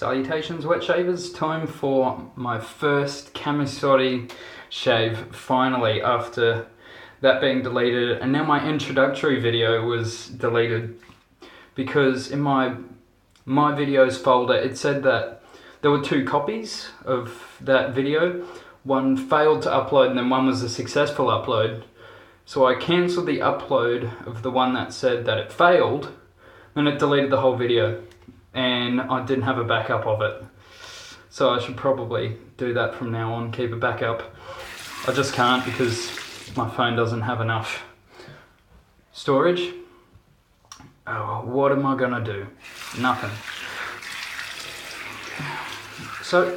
Salutations wet shavers, time for my first Kamisori shave finally after that being deleted, and now my introductory video was deleted because in my videos folder it said that there were 2 copies of that video. One failed to upload and then one was a successful upload. So I cancelled the upload of the one that said that it failed and it deleted the whole video. And I didn't have a backup of it. So I should probably do that from now on, keep a backup. I just can't because my phone doesn't have enough storage. Oh, what am I gonna do? Nothing. So,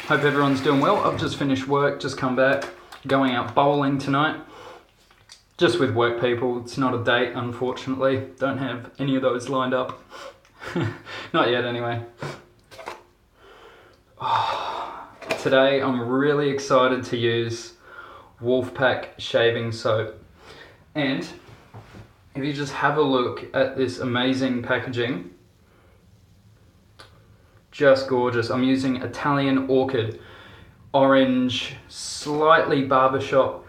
hope everyone's doing well. I've just finished work, just come back, going out bowling tonight. Just with work people, it's not a date, unfortunately. Don't have any of those lined up. Not yet, anyway. Oh, today, I'm really excited to use Wolfpac shaving soap. And if you just have a look at this amazing packaging, just gorgeous. I'm using Italian Orchid, orange, slightly barbershop,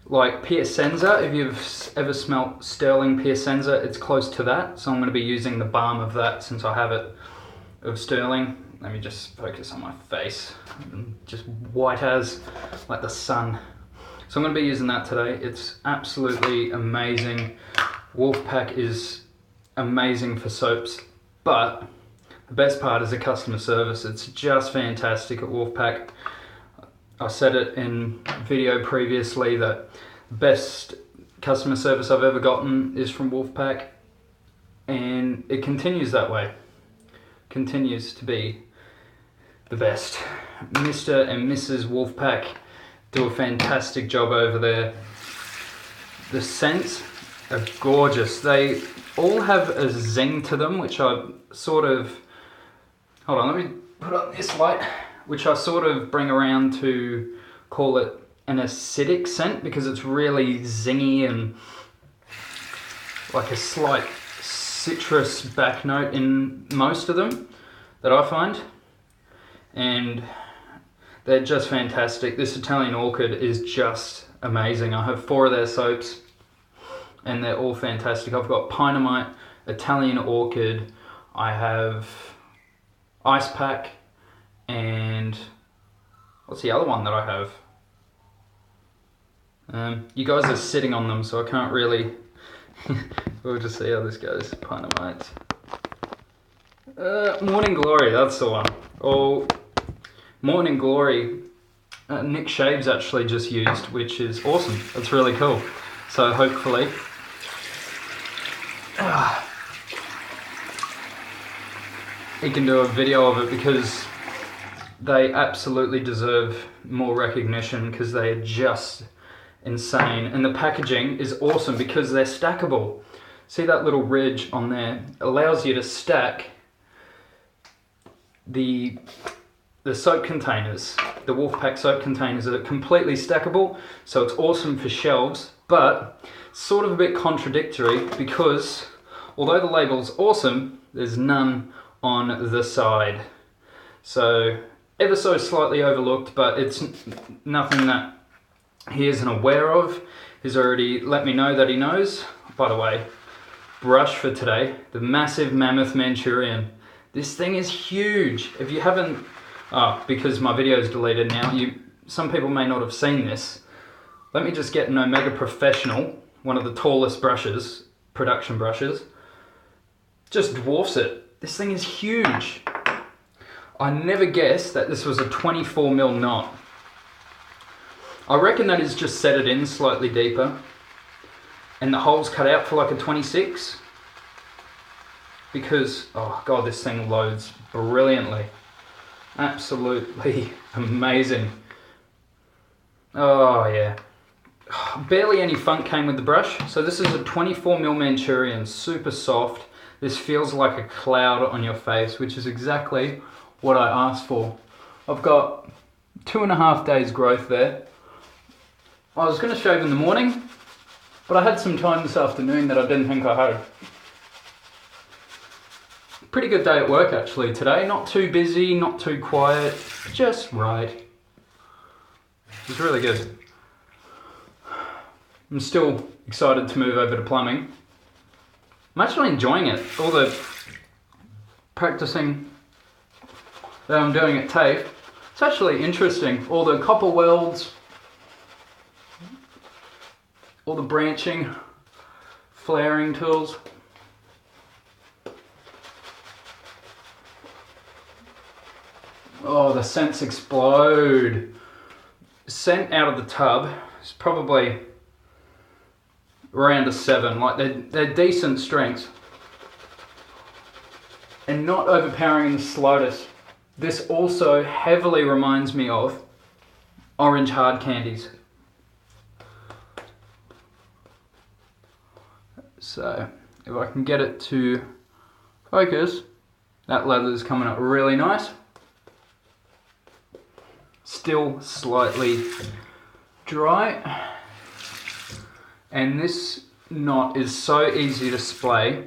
like Piacenza. If you've ever smelt sterling Piacenza, it's close to that. So I'm going to be using the balm of that since I have it of sterling. Let me just focus on my face. Just white as like the sun. So I'm going to be using that today. It's absolutely amazing. Wolfpac is amazing for soaps, but the best part is the customer service. It's just fantastic at Wolfpac. I said it in video previously that the best customer service I've ever gotten is from Wolfpac, and it continues that way. Continues to be the best. Mr. and Mrs. Wolfpac do a fantastic job over there. The scents are gorgeous. They all have a zing to them, which I sort of... Hold on, let me put on this light. Which I sort of bring around to call it an acidic scent because it's really zingy and like a slight citrus back note in most of them that I find. And they're just fantastic. This Italian Orchid is just amazing. I have 4 of their soaps and they're all fantastic. I've got Pinomite, Italian Orchid, I have Ice Pack, and what's the other one that I have? You guys are sitting on them, so I can't really... We'll just see how this goes. Pinomite. Morning Glory, that's the one. Oh, Morning Glory. Nick Shaves actually just used, which is awesome. That's really cool. So hopefully... he can do a video of it because they absolutely deserve more recognition because they are just insane. And the packaging is awesome because they're stackable. See that little ridge on there? It allows you to stack the soap containers. The Wolfpac soap containers are completely stackable, so it's awesome for shelves, but sort of a bit contradictory because although the label's awesome, there's none on the side. So ever so slightly overlooked, but it's nothing that he isn't aware of. He's already let me know that he knows. By the way, brush for today, the massive mammoth Manchurian. This thing is huge. If you haven't, because my video is deleted now, some people may not have seen this. Let me just get an Omega Professional, one of the tallest brushes, production brushes, just dwarfs it. This thing is huge. I never guessed that this was a 24mm knot. I reckon that is just set it in slightly deeper and the hole's cut out for like a 26 because, oh god, this thing loads brilliantly. Absolutely amazing. Oh yeah. Barely any funk came with the brush. So this is a 24mm Manchurian, super soft. This feels like a cloud on your face, which is exactly what I asked for. I've got 2.5 days growth there. I was going to shave in the morning, but I had some time this afternoon that I didn't think I had. Pretty good day at work actually today. Not too busy, not too quiet, just right. It's really good. I'm still excited to move over to plumbing. I'm actually enjoying it. All the practicing that I'm doing at TAFE. It's actually interesting. All the copper welds, all the branching, flaring tools. Oh, the scents explode. Scent out of the tub is probably around a 7. Like they're decent strengths and not overpowering in the slightest. This also heavily reminds me of orange hard candies. So if I can get it to focus, that leather's coming up really nice. Still slightly dry. And this knot is so easy to splay.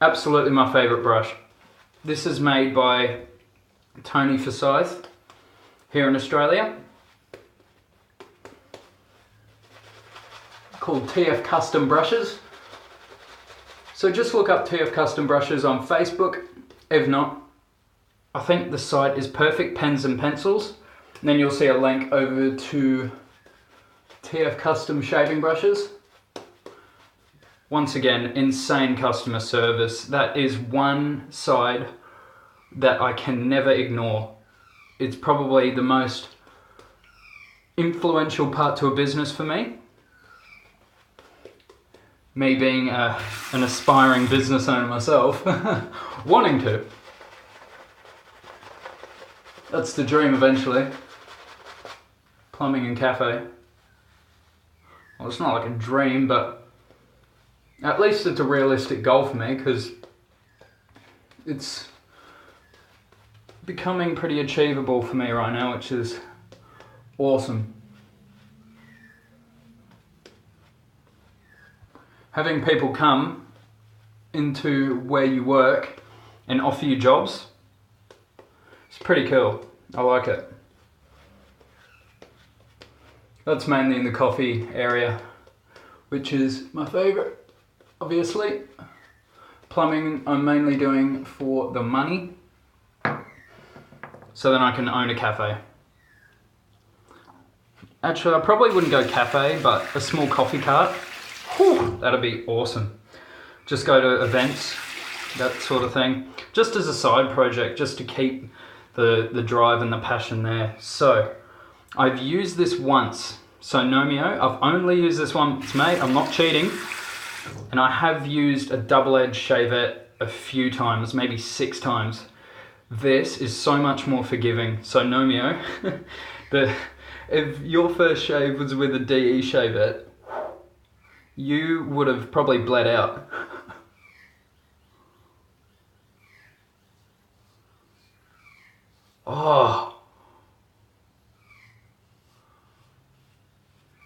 Absolutely my favourite brush. This is made by Tony Forsyth here in Australia. Called TF Custom Brushes. So just look up TF Custom Brushes on Facebook. If not, I think the site is Perfect Pens and Pencils. And then you'll see a link over to TF Custom Shaving Brushes. Once again, insane customer service. That is one side that I can never ignore. It's probably the most influential part to a business for me. Me being an aspiring business owner myself, wanting to. That's the dream eventually. Plumbing and cafe. Well, it's not like a dream, but at least it's a realistic goal for me because it's becoming pretty achievable for me right now, which is awesome. Having people come into where you work and offer you jobs, it's pretty cool. I like it. That's mainly in the coffee area, which is my favourite, obviously. Plumbing I'm mainly doing for the money, so then I can own a cafe. Actually, I probably wouldn't go cafe, but a small coffee cart. Whew, that'd be awesome. Just go to events, that sort of thing. Just as a side project, just to keep the drive and the passion there. So, I've used this once. So Nomio, I've only used this once, mate. I'm not cheating. And I have used a double-edged Shavette a few times, maybe 6 times. This is so much more forgiving. So Nomio, if your first shave was with a DE Shavette, you would have probably bled out. Oh.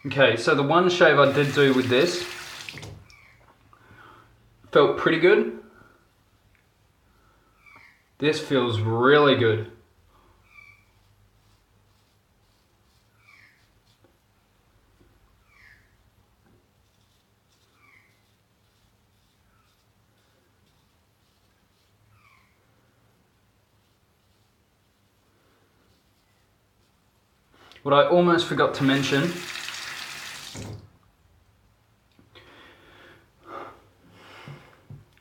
Okay, so the one shave I did do with this felt pretty good. This feels really good. What I almost forgot to mention,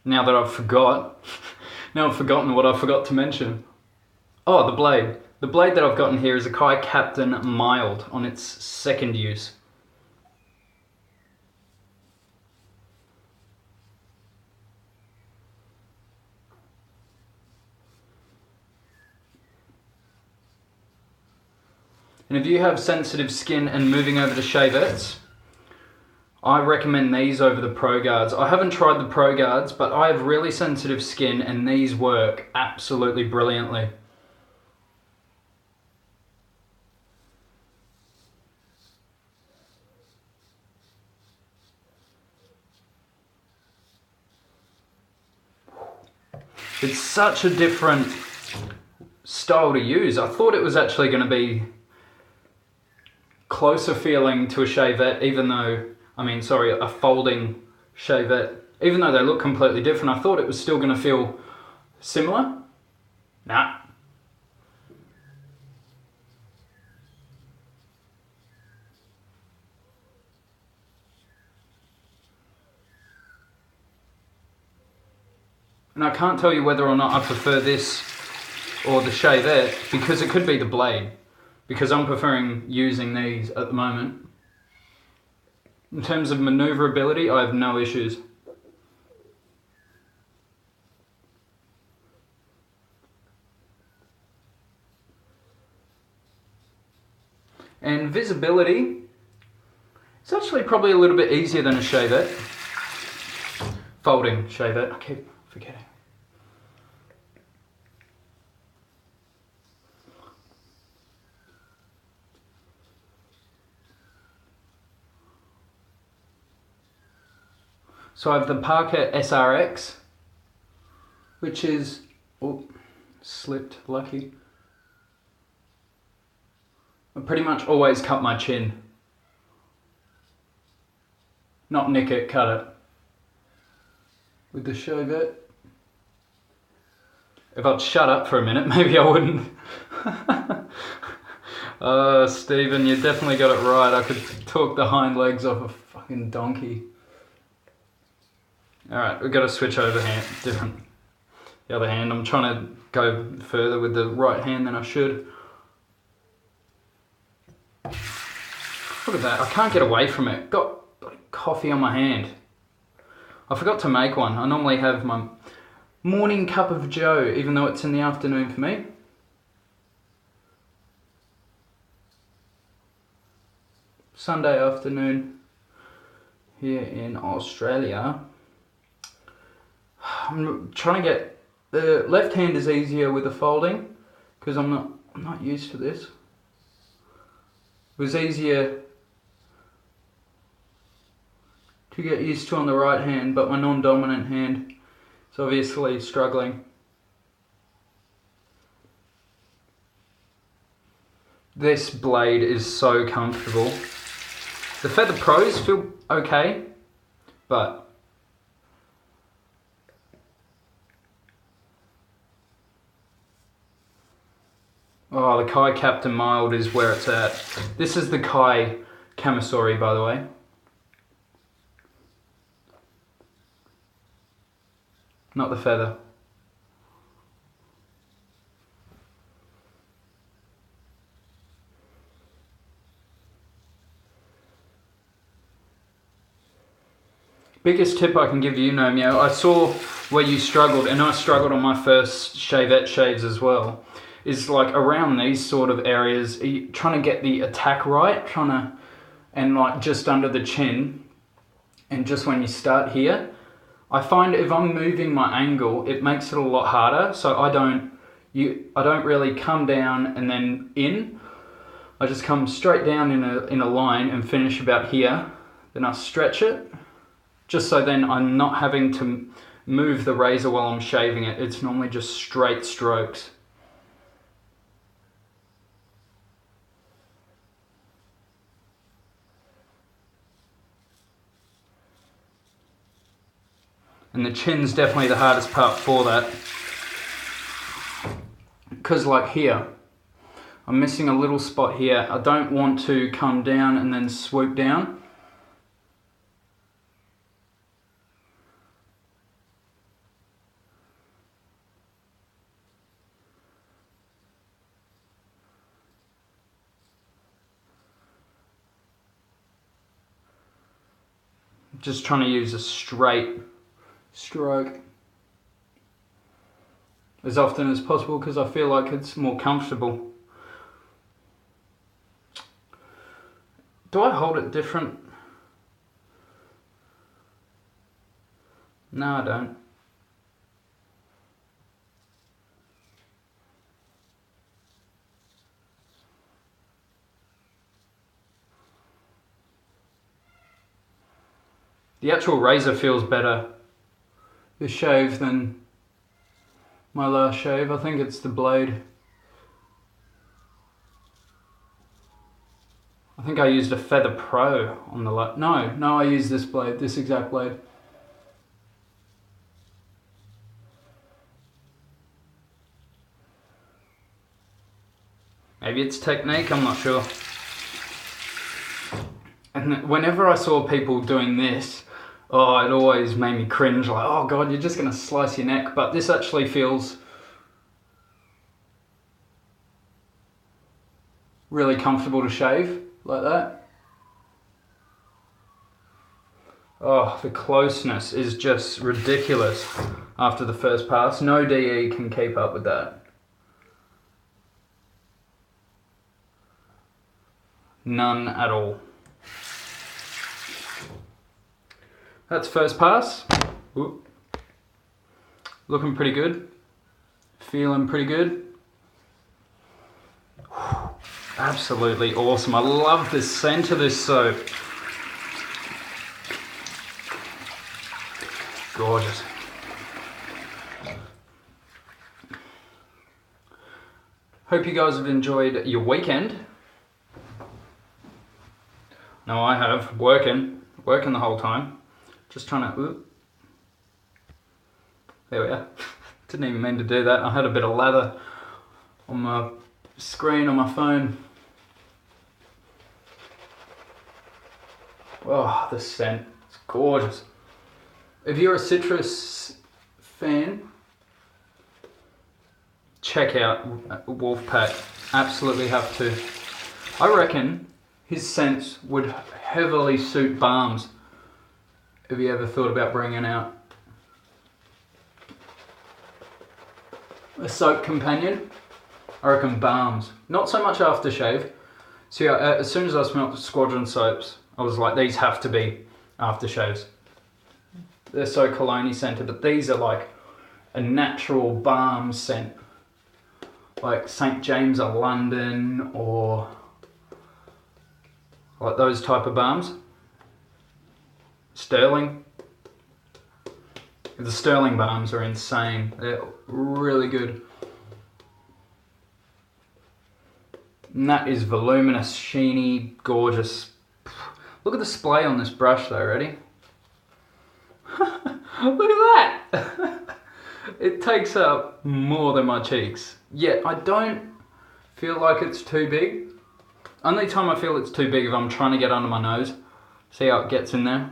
now I've forgotten what I forgot to mention. Oh, the blade. The blade that I've gotten here is a Kai Captain Mild on its 2nd use. And if you have sensitive skin and moving over to Shavettes, I recommend these over the Pro Guards. I haven't tried the Pro Guards, but I have really sensitive skin and these work absolutely brilliantly. It's such a different style to use. I thought it was actually going to be closer feeling to a Shavette, even though, a folding Shavette. Even though they look completely different, I thought it was still going to feel similar. Nah. And I can't tell you whether or not I prefer this or the Shavette, because it could be the blade, because I'm preferring using these at the moment. In terms of maneuverability, I have no issues. And visibility, it's actually probably a little bit easier than a Shavette. Folding Shavette, I keep forgetting. So I have the Parker SRX, which is, oh, slipped, lucky. I pretty much always cut my chin. Not nick it, cut it. With the Shavette. If I'd shut up for a minute, maybe I wouldn't. Stephen, you definitely got it right. I could talk the hind legs off a fucking donkey. Alright, we've got to switch over the other hand. I'm trying to go further with the right hand than I should. Look at that, I can't get away from it. Got coffee on my hand. I forgot to make one. I normally have my morning cup of joe, even though it's in the afternoon for me. Sunday afternoon here in Australia. I'm trying to get, the left hand is easier with the folding because I'm not used to this. It was easier to get used to on the right hand, but my non-dominant hand is obviously struggling. This blade is so comfortable. The Feather Pros feel okay, but oh, the Kai Captain Mild is where it's at. This is the Kai Kamisori, by the way. Not the Feather. Biggest tip I can give you, Nomeo, I saw where you struggled, and I struggled on my first Shavette shaves as well, is like around these sort of areas, trying to get the attack right, and like just under the chin, and just when you start here, I find if I'm moving my angle, it makes it a lot harder, so I don't really come down and then in. I just come straight down in a line and finish about here, then I stretch it, just so then I'm not having to move the razor while I'm shaving it. It's normally just straight strokes. And the chin's definitely the hardest part for that. Because like here, I'm missing a little spot here. I don't want to come down and then swoop down. Just trying to use a straight stroke as often as possible because I feel like it's more comfortable. Do I hold it different? No, I don't. The actual razor feels better, the shave, than my last shave. I think it's the blade. I think I used a Feather Pro on the last. No, I used this blade, this exact blade. Maybe it's technique, I'm not sure. And whenever I saw people doing this, oh, it always made me cringe, like, oh God, you're just gonna slice your neck. But this actually feels really comfortable to shave like that. Oh, the closeness is just ridiculous after the first pass. No DE can keep up with that. None at all. That's first pass. Ooh. Looking pretty good. Feeling pretty good. Absolutely awesome. I love the scent of this soap. Gorgeous. Hope you guys have enjoyed your weekend. No, I have. Working the whole time. Just trying to, ooh. There we are. Didn't even mean to do that. I had a bit of lather on my screen on my phone. Oh, the scent. It's gorgeous. If you're a citrus fan, check out Wolfpac. Absolutely have to. I reckon his scents would heavily suit balms. Have you ever thought about bringing out a soap companion? I reckon balms. Not so much aftershave. So yeah, as soon as I smelled Squadron soaps, I was like, these have to be aftershaves. They're so cologne-y scented, but these are like a natural balm scent. Like St. James of London or like those type of balms. Sterling. The Sterling balms are insane. They're really good. And that is voluminous, sheeny, gorgeous. Look at the splay on this brush though, ready? Look at that! It takes up more than my cheeks. Yet I don't feel like it's too big. Only time I feel it's too big if I'm trying to get under my nose. See how it gets in there?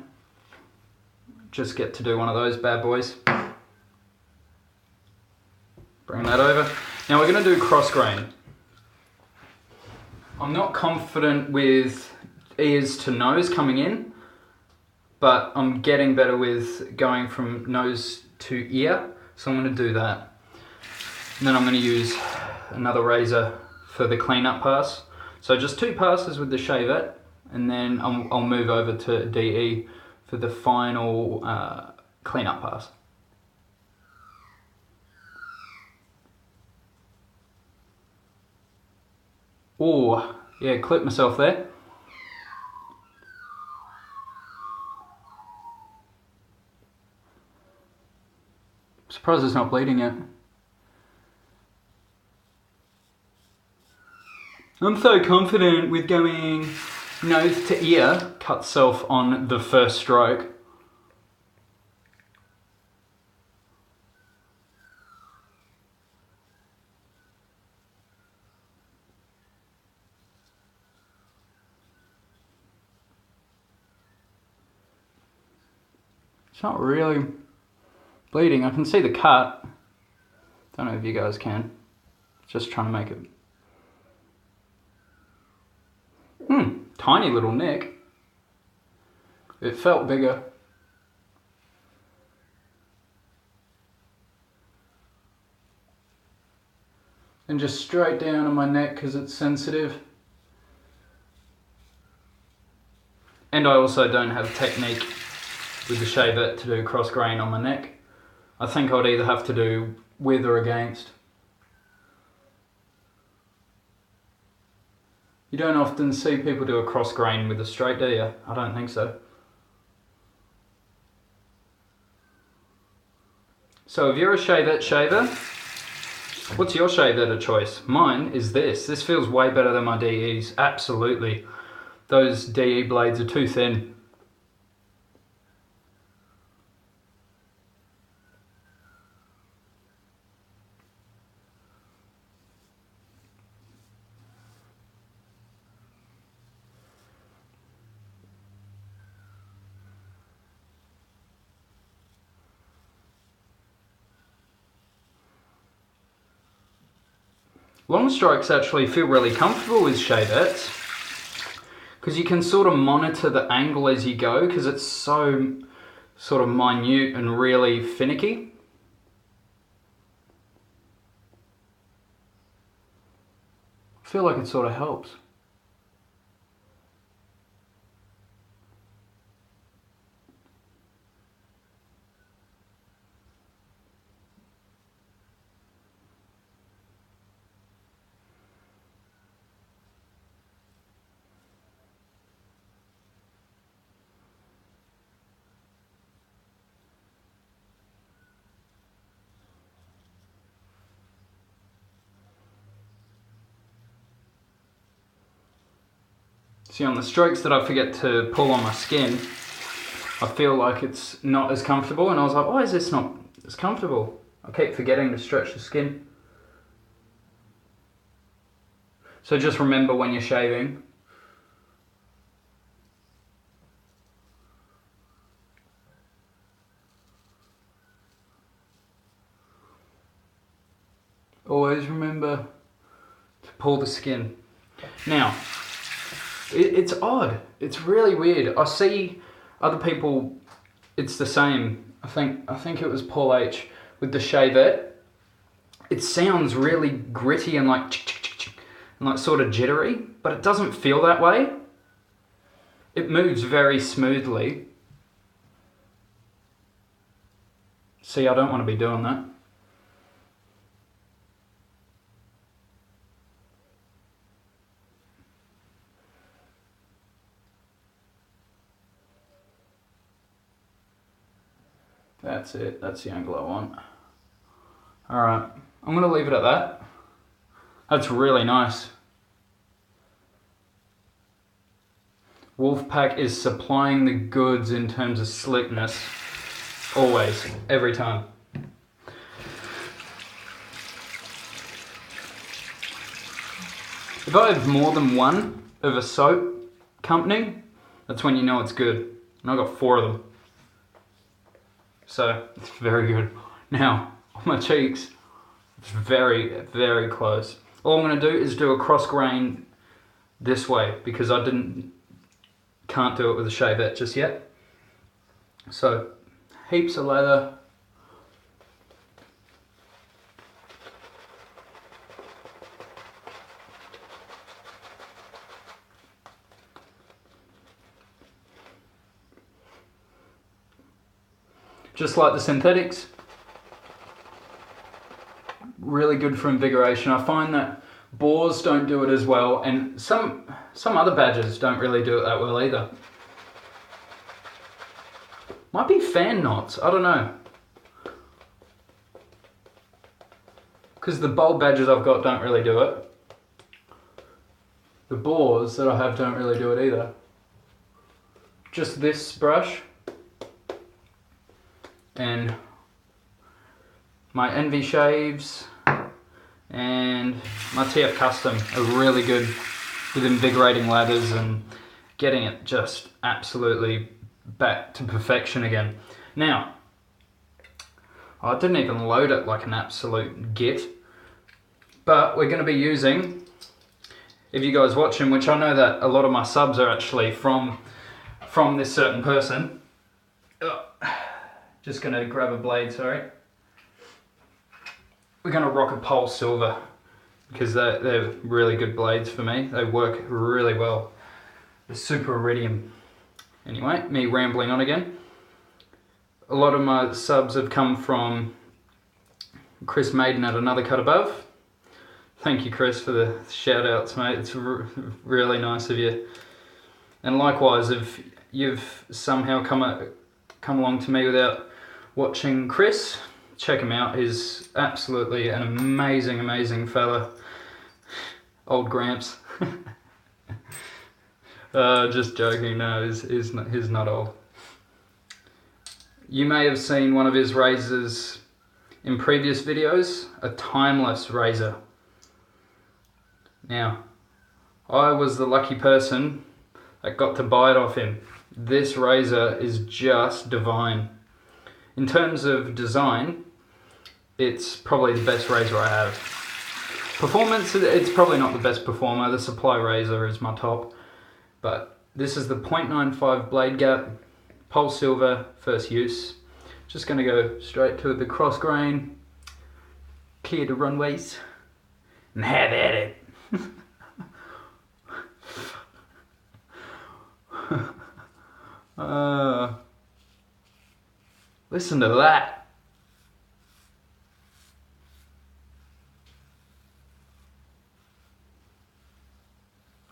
Just get to do one of those bad boys. Bring that over. Now we're going to do cross grain. I'm not confident with ears to nose coming in, but I'm getting better with going from nose to ear, so I'm going to do that. And then I'm going to use another razor for the cleanup pass. So just 2 passes with the Shavette, and then I'll move over to DE for the final cleanup pass. Oh, yeah, clip myself there. Surprised it's not bleeding yet. I'm so confident with going nose to ear, cut self on the first stroke. It's not really bleeding. I can see the cut. Don't know if you guys can. Just trying to make it. Tiny little nick. It felt bigger. And just straight down on my neck because it's sensitive. And I also don't have technique with the Shavette to do cross grain on my neck. I think I'd either have to do with or against. You don't often see people do a cross grain with a straight, do you? I don't think so. So if you're a Shavette shaver, What's your Shavette of choice? Mine is this. This feels way better than my DEs, absolutely. Those DE blades are too thin. Long strokes actually feel really comfortable with Shavettes because you can sort of monitor the angle as you go because it's so sort of minute and really finicky. I feel like it sort of helps. See, on the strokes that I forget to pull on my skin, I feel like it's not as comfortable, and I was like, why is this not as comfortable? I keep forgetting to stretch the skin. So just remember when you're shaving, always remember to pull the skin. Now, it's odd. It's really weird. I see other people, it's the same. I think it was Paul H with the Shavette. It sounds really gritty and like sort of jittery, but it doesn't feel that way. It moves very smoothly. See, I don't want to be doing that. That's it, that's the angle I want. Alright, I'm going to leave it at that. That's really nice. Wolfpac is supplying the goods in terms of slickness. Always, every time. If I have more than one of a soap company, that's when you know it's good. And I've got 4 of them. So, it's very good. Now, on my cheeks, it's very, very close. All I'm going to do is do a cross grain this way because I can't do it with a Shavette just yet. So, heaps of leather. Just like the synthetics, really good for invigoration. I find that boars don't do it as well, and some other badgers don't really do it that well either. Might be fan knots, I don't know. Because the bulb badgers I've got don't really do it. The boars that I have don't really do it either. Just this brush and my Envy shaves and my TF Custom are really good with invigorating lathers and getting it just absolutely back to perfection again. Now, I didn't even load it like an absolute git, but we're going to be using, if you guys watching, which I know that a lot of my subs are actually from this certain person. Just going to grab a blade, sorry. We're going to rock a Pole Silver because they're really good blades for me. They work really well. The Super Iridium. Anyway, me rambling on again. A lot of my subs have come from Chris Maiden at Another Cut Above. Thank you, Chris, for the shout outs, mate. It's really nice of you. And likewise, if you've somehow come along to me without watching Chris, check him out. He's absolutely an amazing, amazing fella. Old Gramps. Just joking, no, he's not old. You may have seen one of his razors in previous videos, a timeless razor. Now, I was the lucky person that got to buy it off him. This razor is just divine. In terms of design, it's probably the best razor I have. Performance, it's probably not the best performer. The Supply razor is my top. But this is the 0.95 blade gap, pulse silver, first use. Just going to go straight to the cross grain, clear the runways, and have at it. Listen to that.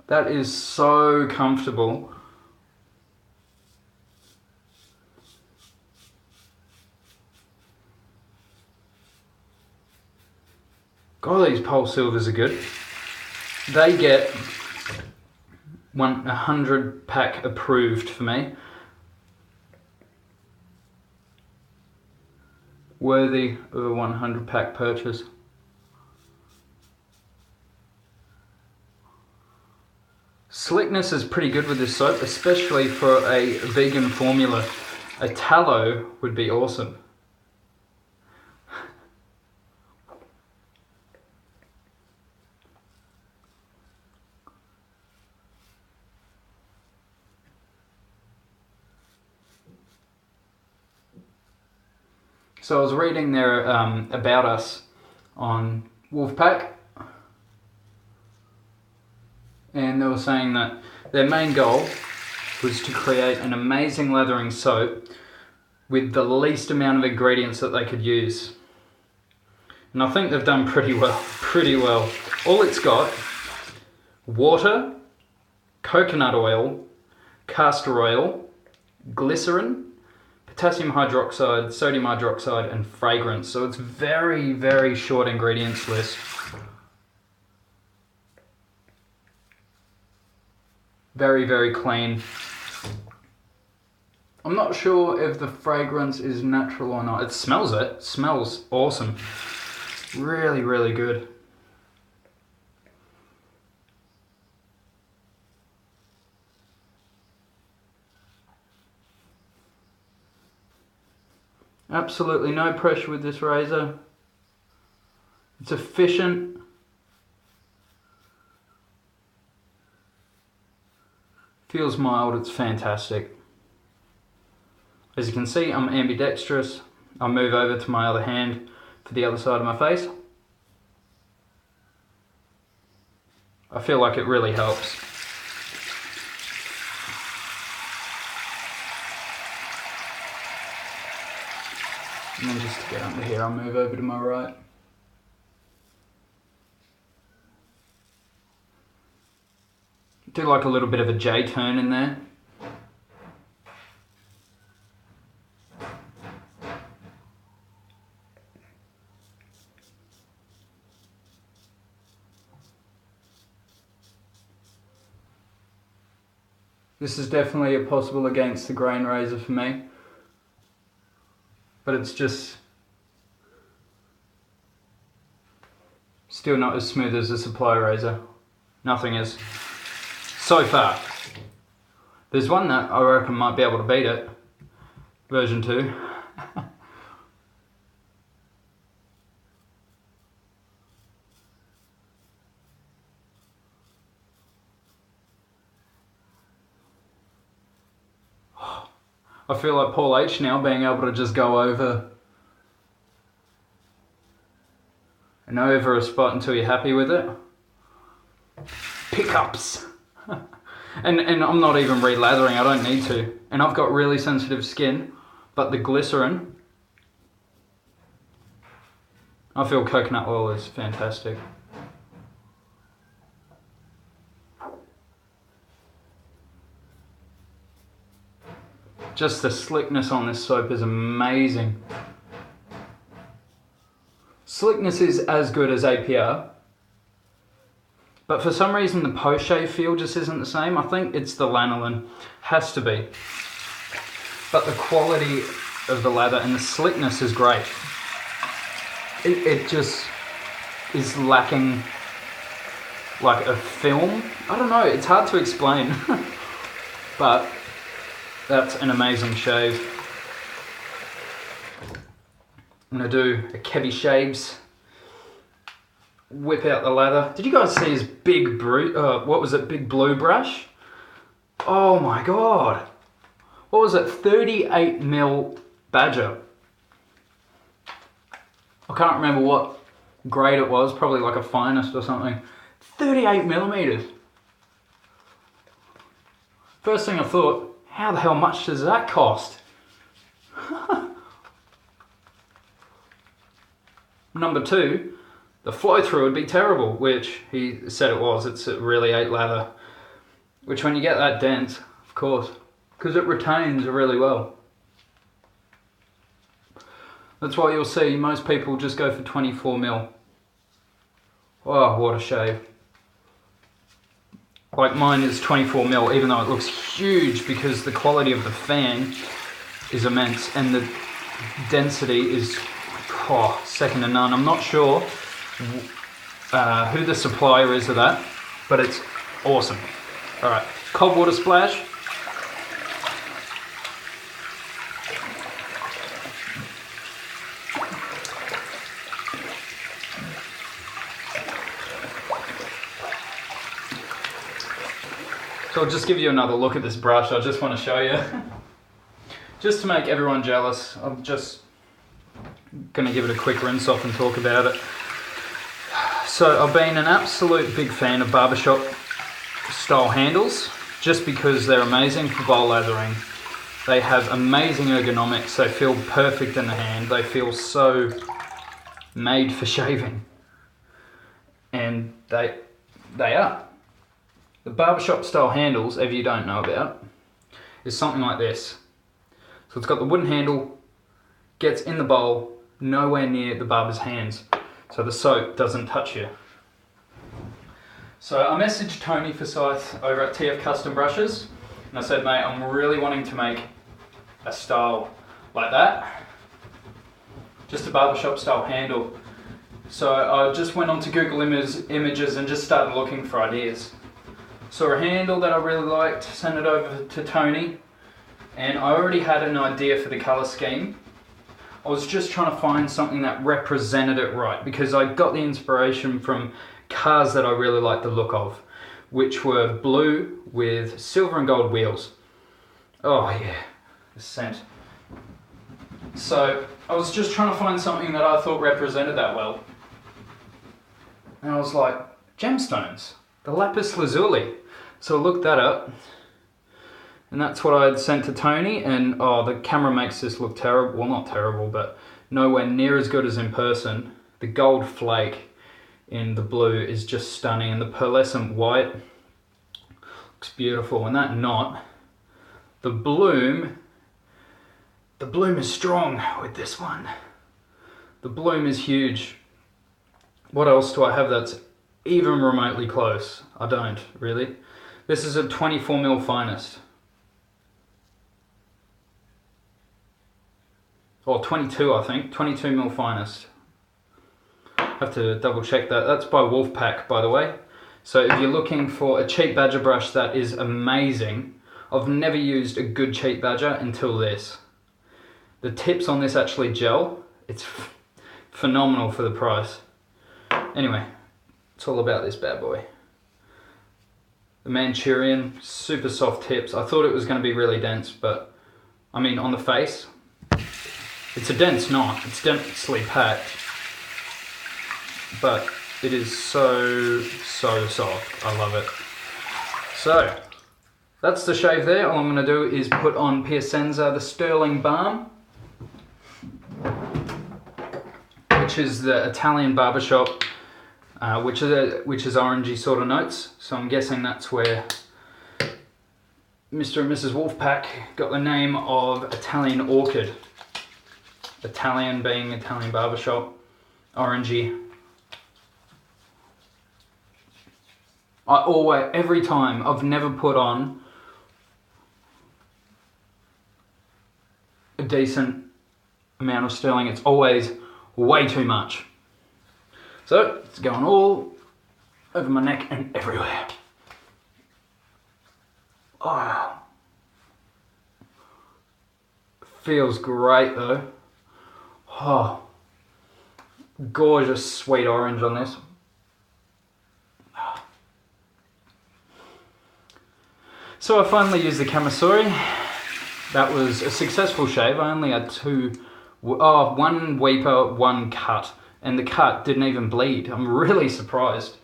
That is so comfortable. God, these pulse silvers are good. They get 100 pack approved for me. Worthy of a 100 pack purchase. Slickness is pretty good with this soap, especially for a vegan formula. A tallow would be awesome. So I was reading their about us on Wolfpac, and they were saying that their main goal was to create an amazing lathering soap with the least amount of ingredients that they could use. And I think they've done pretty well. All it's got: water, coconut oil, castor oil, glycerin, potassium hydroxide, sodium hydroxide, and fragrance. So it's very, very short ingredients list. Very, very clean. I'm not sure if the fragrance is natural or not. It smells it. It smells awesome. Really, really good. Absolutely no pressure with this razor. It's efficient. Feels mild, it's fantastic. As you can see, I'm ambidextrous. I'll move over to my other hand for the other side of my face. I feel like it really helps. And then just to get under here, I'll move over to my right. Do like a little bit of a J turn in there. This is definitely a possible against the grain razor for me. But it's just still not as smooth as the Supply razor. Nothing is. So far. There's one that I reckon might be able to beat it. Version 2. I feel like Paul H now, being able to just go over and over a spot until you're happy with it. Pickups. and I'm not even re-lathering, I don't need to. And I've got really sensitive skin, but the glycerin, I feel coconut oil is fantastic. Just the slickness on this soap is amazing. Slickness is as good as APR, but for some reason the post-shave feel just isn't the same. I think it's the lanolin, has to be. But the quality of the lather and the slickness is great. It just is lacking like a film. I don't know, it's hard to explain. But that's an amazing shave. I'm gonna do a Kevy shaves. Whip out the lather. Did you guys see his big big blue brush? Oh my god. What was it? 38mm Badger. I can't remember what grade it was, probably like a finest or something. 38mm. First thing I thought, how the hell much does that cost? Number two, the flow through would be terrible, which he said it was. It's a really 8 lather, which when you get that dense, of course, because it retains really well. That's why you'll see most people just go for 24mm. Oh, what a shave. Like mine is 24mm, even though it looks huge because the quality of the fan is immense and the density is second to none. I'm not sure who the supplier is of that, but it's awesome. All right, cold water splash. So I'll just give you another look at this brush. I just want to show you. Just to make everyone jealous, I'm just going to give it a quick rinse off and talk about it. So I've been an absolute big fan of barbershop style handles just because they're amazing for bowl lathering. They have amazing ergonomics. They feel perfect in the hand. They feel so made for shaving. And they are. The barbershop style handles, if you don't know about, is something like this. So it's got the wooden handle, gets in the bowl, nowhere near the barber's hands, so the soap doesn't touch you. So I messaged Tony Forsyth over at TF Custom Brushes, and I said, mate, I'm really wanting to make a style like that, just a barbershop style handle. So I just went onto Google Images and just started looking for ideas. Saw a handle that I really liked, sent it over to Tony, and I already had an idea for the colour scheme. I was just trying to find something that represented it right, because I got the inspiration from cars that I really liked the look of, which were blue with silver and gold wheels. Oh yeah, the scent. So I was just trying to find something that I thought represented that well. And I was like, gemstones, the lapis lazuli. So I looked that up, and that's what I had sent to Tony, and oh, the camera makes this look terrible. Well, not terrible, but nowhere near as good as in person. The gold flake in the blue is just stunning, and the pearlescent white looks beautiful. And that knot, the bloom is strong with this one. The bloom is huge. What else do I have that's even remotely close? I don't, really. This is a 24mm finest. Or 22, I think. 22mm finest. Have to double check that. That's by Wolfpac, by the way. So if you're looking for a cheap badger brush that is amazing, I've never used a good cheap badger until this. The tips on this actually gel. It's phenomenal for the price. Anyway, it's all about this bad boy. The Manchurian, super soft tips. I thought it was going to be really dense, but I mean on the face, it's a dense knot. It's densely packed, but it is so soft. I love it. So that's the shave there. All I'm going to do is put on Piacenza, the Sterling Balm, which is the Italian barbershop. Which is orangey sort of notes, so I'm guessing that's where Mr. and Mrs. Wolfpac got the name of Italian Orchid. Italian being Italian barbershop, orangey. Every time, I've never put on a decent amount of sterling. It's always way too much. So it's going all over my neck and everywhere. Oh, feels great though. Oh, gorgeous sweet orange on this. So I finally used the Kamisori. That was a successful shave. I only had one weeper, one cut, and the cut didn't even bleed. I'm really surprised.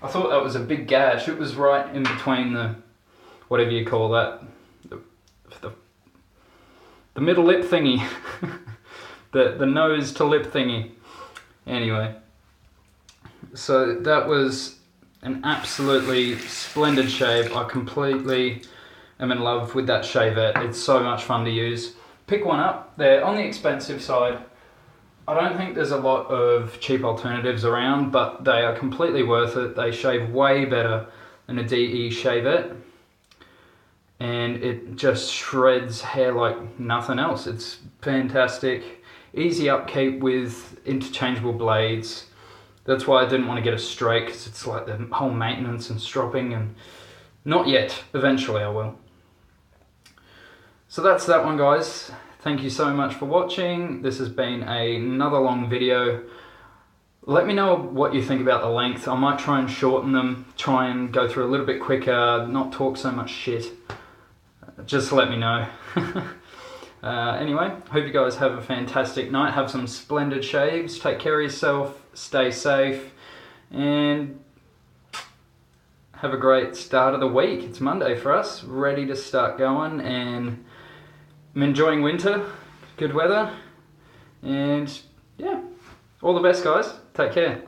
I thought that was a big gash. It was right in between the, whatever you call that, the middle lip thingy, the nose to lip thingy. Anyway, so that was an absolutely splendid shave. I completely am in love with that Shavette. It's so much fun to use. Pick one up. They're on the expensive side. I don't think there's a lot of cheap alternatives around, but they are completely worth it. They shave way better than a DE Shavette, and it just shreds hair like nothing else. It's fantastic. Easy upkeep with interchangeable blades. That's why I didn't want to get a straight, because it's like the whole maintenance and stropping, and not yet. Eventually I will. So that's that one, guys. Thank you so much for watching. This has been another long video. Let me know what you think about the length. I might try and shorten them, try and go through a little bit quicker, not talk so much shit. Just let me know. Anyway, hope you guys have a fantastic night. Have some splendid shaves. Take care of yourself. Stay safe. And have a great start of the week. It's Monday for us. Ready to start going. And I'm enjoying winter. Good weather. And yeah, all the best, guys. Take care.